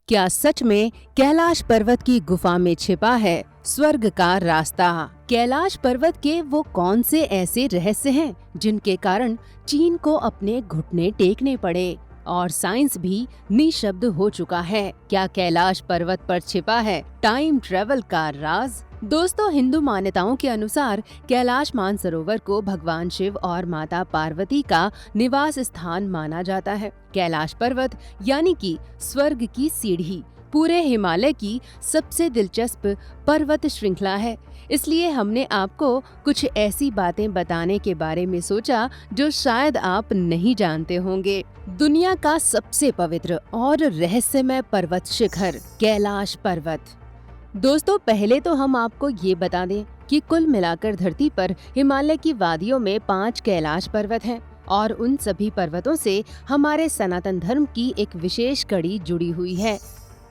क्या सच में कैलाश पर्वत की गुफा में छिपा है स्वर्ग का रास्ता? कैलाश पर्वत के वो कौन से ऐसे रहस्य हैं जिनके कारण चीन को अपने घुटने टेकने पड़े और साइंस भी निशब्द हो चुका है? क्या कैलाश पर्वत पर छिपा है टाइम ट्रेवल का राज? दोस्तों, हिंदू मान्यताओं के अनुसार कैलाश मानसरोवर को भगवान शिव और माता पार्वती का निवास स्थान माना जाता है। कैलाश पर्वत यानी कि स्वर्ग की सीढ़ी पूरे हिमालय की सबसे दिलचस्प पर्वत श्रृंखला है। इसलिए हमने आपको कुछ ऐसी बातें बताने के बारे में सोचा जो शायद आप नहीं जानते होंगे। दुनिया का सबसे पवित्र और रहस्यमय पर्वत शिखर कैलाश पर्वत। दोस्तों, पहले तो हम आपको ये बता दें कि कुल मिलाकर धरती पर हिमालय की वादियों में 5 कैलाश पर्वत हैं और उन सभी पर्वतों से हमारे सनातन धर्म की एक विशेष कड़ी जुड़ी हुई है।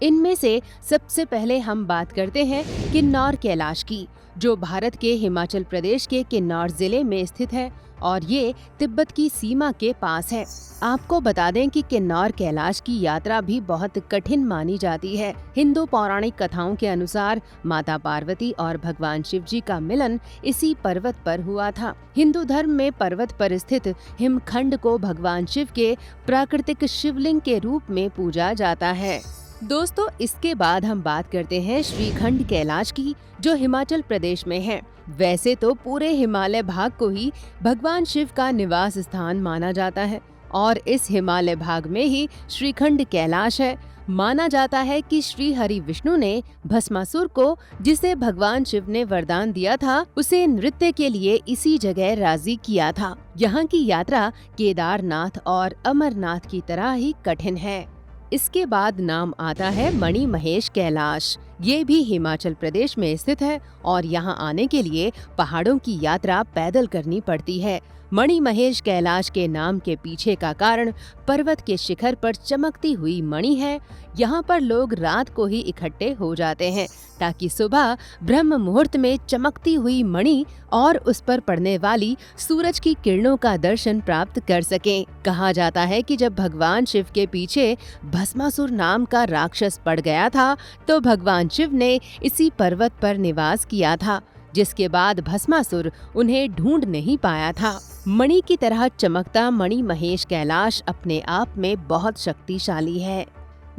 इनमें से सबसे पहले हम बात करते हैं किन्नौर कैलाश की, जो भारत के हिमाचल प्रदेश के किन्नौर जिले में स्थित है और ये तिब्बत की सीमा के पास है। आपको बता दें कि किन्नौर कैलाश की यात्रा भी बहुत कठिन मानी जाती है। हिंदू पौराणिक कथाओं के अनुसार माता पार्वती और भगवान शिव जी का मिलन इसी पर्वत पर हुआ था। हिंदू धर्म में पर्वत पर स्थित हिमखंड को भगवान शिव के प्राकृतिक शिवलिंग के रूप में पूजा जाता है। दोस्तों, इसके बाद हम बात करते हैं श्रीखंड कैलाश की, जो हिमाचल प्रदेश में है। वैसे तो पूरे हिमालय भाग को ही भगवान शिव का निवास स्थान माना जाता है और इस हिमालय भाग में ही श्रीखंड कैलाश है। माना जाता है कि श्री हरि विष्णु ने भस्मासुर को, जिसे भगवान शिव ने वरदान दिया था, उसे नृत्य के लिए इसी जगह राजी किया था। यहाँ की यात्रा केदारनाथ और अमरनाथ की तरह ही कठिन है। इसके बाद नाम आता है मणि महेश कैलाश। ये भी हिमाचल प्रदेश में स्थित है और यहाँ आने के लिए पहाड़ों की यात्रा पैदल करनी पड़ती है। मणि महेश कैलाश के नाम के पीछे का कारण पर्वत के शिखर पर चमकती हुई मणि है। यहाँ पर लोग रात को ही इकट्ठे हो जाते हैं ताकि सुबह ब्रह्म मुहूर्त में चमकती हुई मणि और उस पर पड़ने वाली सूरज की किरणों का दर्शन प्राप्त कर सकें। कहा जाता है कि जब भगवान शिव के पीछे भस्मासुर नाम का राक्षस पड़ गया था तो भगवान शिव ने इसी पर्वत पर निवास किया था, जिसके बाद भस्मासुर उन्हें ढूंढ नहीं पाया था। मणि की तरह चमकता मणि महेश कैलाश अपने आप में बहुत शक्तिशाली है।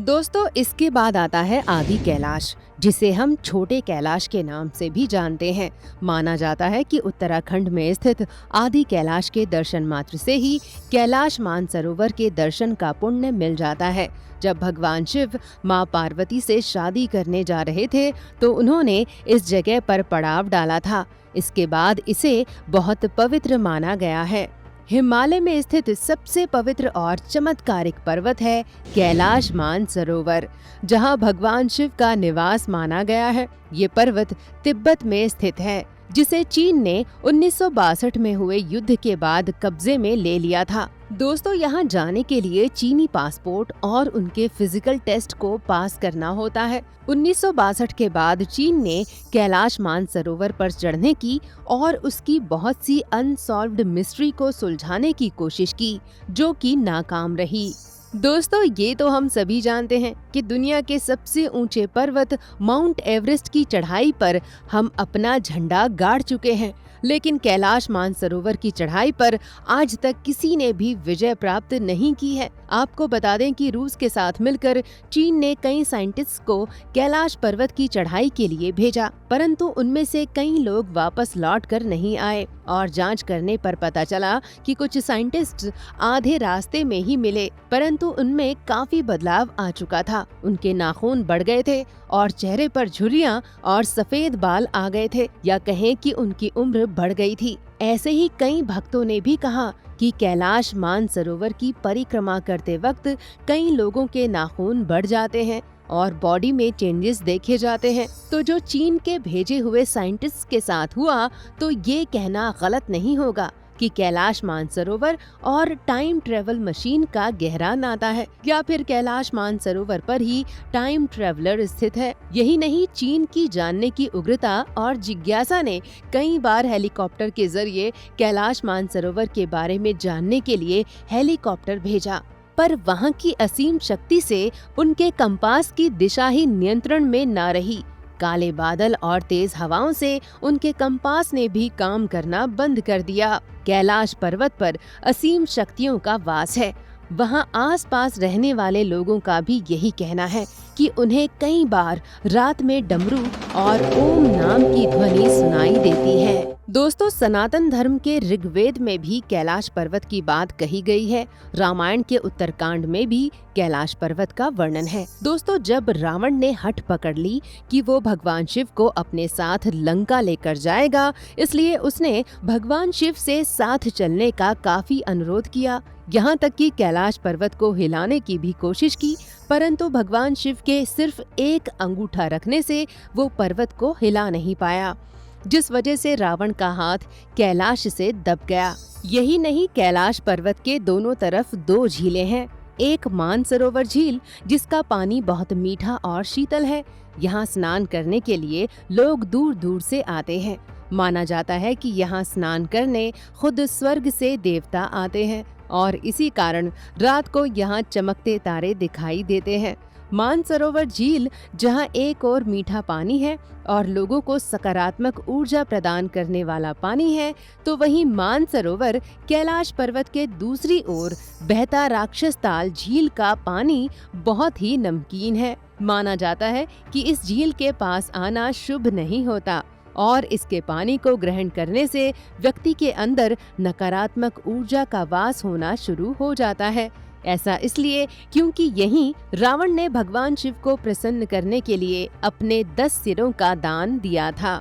दोस्तों, इसके बाद आता है आदि कैलाश, जिसे हम छोटे कैलाश के नाम से भी जानते हैं। माना जाता है कि उत्तराखंड में स्थित आदि कैलाश के दर्शन मात्र से ही कैलाश मानसरोवर के दर्शन का पुण्य मिल जाता है। जब भगवान शिव मां पार्वती से शादी करने जा रहे थे तो उन्होंने इस जगह पर पड़ाव डाला था। इसके बाद इसे बहुत पवित्र माना गया है। हिमालय में स्थित सबसे पवित्र और चमत्कारिक पर्वत है कैलाश मानसरोवर, जहां भगवान शिव का निवास माना गया है। ये पर्वत तिब्बत में स्थित है, जिसे चीन ने 1962 में हुए युद्ध के बाद कब्जे में ले लिया था। दोस्तों, यहाँ जाने के लिए चीनी पासपोर्ट और उनके फिजिकल टेस्ट को पास करना होता है। 1962 के बाद चीन ने कैलाश मानसरोवर पर चढ़ने की और उसकी बहुत सी अनसॉल्व्ड मिस्ट्री को सुलझाने की कोशिश की, जो कि नाकाम रही। दोस्तों, ये तो हम सभी जानते हैं कि दुनिया के सबसे ऊंचे पर्वत माउंट एवरेस्ट की चढ़ाई पर हम अपना झंडा गाड़ चुके हैं, लेकिन कैलाश मानसरोवर की चढ़ाई पर आज तक किसी ने भी विजय प्राप्त नहीं की है। आपको बता दें कि रूस के साथ मिलकर चीन ने कई साइंटिस्ट्स को कैलाश पर्वत की चढ़ाई के लिए भेजा, परंतु उनमें से कई लोग वापस लौट कर नहीं आए और जांच करने पर पता चला कि कुछ साइंटिस्ट्स आधे रास्ते में ही मिले, परंतु उनमें काफी बदलाव आ चुका था। उनके नाखून बढ़ गए थे और चेहरे पर झुर्रियां और सफेद बाल आ गए थे, या कहें कि उनकी उम्र बढ़ गई थी। ऐसे ही कई भक्तों ने भी कहा कि कैलाश मानसरोवर की परिक्रमा करते वक्त कई लोगों के नाखून बढ़ जाते हैं और बॉडी में चेंजेस देखे जाते हैं। तो जो चीन के भेजे हुए साइंटिस्ट के साथ हुआ, तो ये कहना गलत नहीं होगा कि कैलाश मानसरोवर और टाइम ट्रेवल मशीन का गहरा नाता है, या फिर कैलाश मानसरोवर पर ही टाइम ट्रेवलर स्थित है। यही नहीं, चीन की जानने की उग्रता और जिज्ञासा ने कई बार हेलीकॉप्टर के जरिए कैलाश मानसरोवर के बारे में जानने के लिए हेलीकॉप्टर भेजा। पर वहां की असीम शक्ति से उनके कंपास की दिशा ही नियंत्रण में न रही। काले बादल और तेज हवाओं से उनके कंपास ने भी काम करना बंद कर दिया। कैलाश पर्वत पर असीम शक्तियों का वास है। वहां आसपास रहने वाले लोगों का भी यही कहना है कि उन्हें कई बार रात में डमरू और ओम नाम की ध्वनि सुनाई देती है। दोस्तों, सनातन धर्म के ऋग्वेद में भी कैलाश पर्वत की बात कही गई है। रामायण के उत्तरकांड में भी कैलाश पर्वत का वर्णन है। दोस्तों, जब रावण ने हठ पकड़ ली कि वो भगवान शिव को अपने साथ लंका लेकर जाएगा, इसलिए उसने भगवान शिव से साथ चलने का काफी अनुरोध किया। यहाँ तक कि कैलाश पर्वत को हिलाने की भी कोशिश की, परंतु भगवान शिव के सिर्फ एक अंगूठा रखने से वो पर्वत को हिला नहीं पाया, जिस वजह से रावण का हाथ कैलाश से दब गया। यही नहीं, कैलाश पर्वत के दोनों तरफ 2 झीलें हैं। एक मानसरोवर झील, जिसका पानी बहुत मीठा और शीतल है। यहाँ स्नान करने के लिए लोग दूर दूर से आते हैं। माना जाता है कि यहाँ स्नान करने खुद स्वर्ग से देवता आते हैं और इसी कारण रात को यहाँ चमकते तारे दिखाई देते हैं। मानसरोवर झील जहाँ एक ओर मीठा पानी है और लोगों को सकारात्मक ऊर्जा प्रदान करने वाला पानी है, तो वहीं मानसरोवर कैलाश पर्वत के दूसरी ओर बहता राक्षस ताल झील का पानी बहुत ही नमकीन है। माना जाता है कि इस झील के पास आना शुभ नहीं होता और इसके पानी को ग्रहण करने से व्यक्ति के अंदर नकारात्मक ऊर्जा का वास होना शुरू हो जाता है। ऐसा इसलिए क्योंकि यहीं रावण ने भगवान शिव को प्रसन्न करने के लिए अपने 10 सिरों का दान दिया था।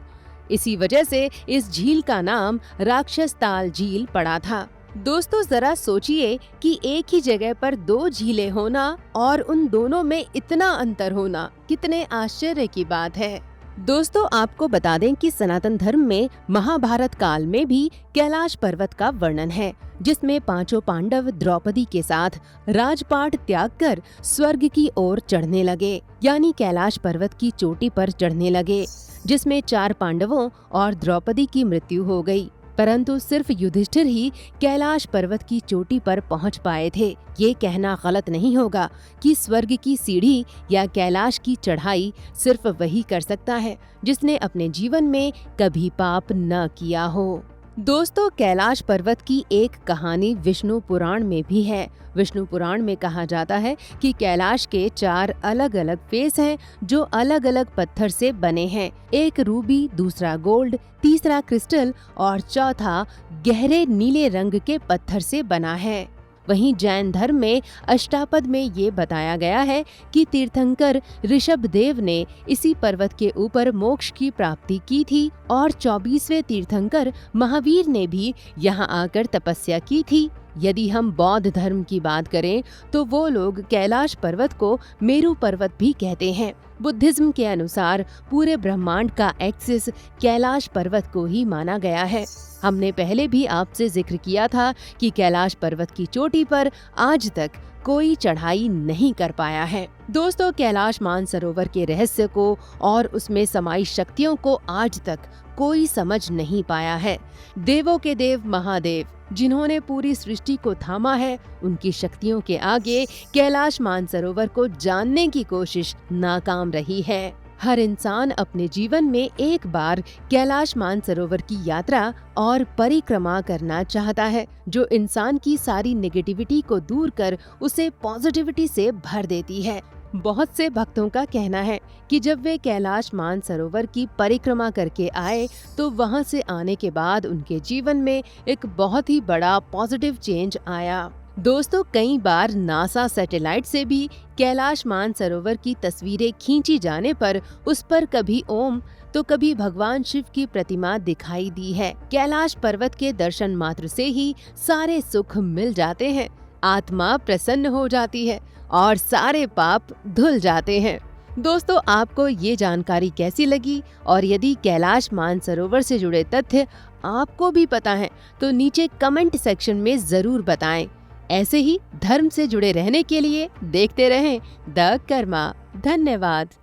इसी वजह से इस झील का नाम राक्षस ताल झील पड़ा था। दोस्तों, जरा सोचिए कि एक ही जगह पर 2 झीलें होना और उन दोनों में इतना अंतर होना कितने आश्चर्य की बात है। दोस्तों, आपको बता दें कि सनातन धर्म में महाभारत काल में भी कैलाश पर्वत का वर्णन है, जिसमें 5 पांडव द्रौपदी के साथ राजपाट त्याग कर स्वर्ग की ओर चढ़ने लगे, यानी कैलाश पर्वत की चोटी पर चढ़ने लगे, जिसमें 4 पांडवों और द्रौपदी की मृत्यु हो गई। परंतु सिर्फ युधिष्ठिर ही कैलाश पर्वत की चोटी पर पहुंच पाए थे। ये कहना गलत नहीं होगा कि स्वर्ग की सीढ़ी या कैलाश की चढ़ाई सिर्फ वही कर सकता है जिसने अपने जीवन में कभी पाप न किया हो। दोस्तों, कैलाश पर्वत की एक कहानी विष्णु पुराण में भी है। विष्णु पुराण में कहा जाता है कि कैलाश के 4 अलग अलग फेस हैं जो अलग अलग पत्थर से बने हैं। एक रूबी, दूसरा गोल्ड, तीसरा क्रिस्टल और चौथा गहरे नीले रंग के पत्थर से बना है। वहीं जैन धर्म में अष्टापद में ये बताया गया है कि तीर्थंकर ऋषभदेव ने इसी पर्वत के ऊपर मोक्ष की प्राप्ति की थी और 24वें तीर्थंकर महावीर ने भी यहाँ आकर तपस्या की थी। यदि हम बौद्ध धर्म की बात करें तो वो लोग कैलाश पर्वत को मेरू पर्वत भी कहते हैं। बुद्धिज्म के अनुसार पूरे ब्रह्मांड का एक्सिस कैलाश पर्वत को ही माना गया है। हमने पहले भी आपसे जिक्र किया था कि कैलाश पर्वत की चोटी पर आज तक कोई चढ़ाई नहीं कर पाया है। दोस्तों, कैलाश मानसरोवर के रहस्य को और उसमें समाई शक्तियों को आज तक कोई समझ नहीं पाया है। देवों के देव महादेव जिन्होंने पूरी सृष्टि को थामा है, उनकी शक्तियों के आगे कैलाश मानसरोवर को जानने की कोशिश नाकाम रही है। हर इंसान अपने जीवन में एक बार कैलाश मानसरोवर की यात्रा और परिक्रमा करना चाहता है, जो इंसान की सारी नेगेटिविटी को दूर कर उसे पॉजिटिविटी से भर देती है। बहुत से भक्तों का कहना है कि जब वे कैलाश मानसरोवर की परिक्रमा करके आए तो वहां से आने के बाद उनके जीवन में एक बहुत ही बड़ा पॉजिटिव चेंज आया। दोस्तों, कई बार नासा सैटेलाइट से भी कैलाश मानसरोवर की तस्वीरें खींची जाने पर उस पर कभी ओम तो कभी भगवान शिव की प्रतिमा दिखाई दी है। कैलाश पर्वत के दर्शन मात्र से ही सारे सुख मिल जाते हैं, आत्मा प्रसन्न हो जाती है और सारे पाप धुल जाते हैं। दोस्तों, आपको ये जानकारी कैसी लगी और यदि कैलाश मानसरोवर से जुड़े तथ्य आपको भी पता है तो नीचे कमेंट सेक्शन में जरूर बताएं। ऐसे ही धर्म से जुड़े रहने के लिए देखते रहें द कर्मा। धन्यवाद।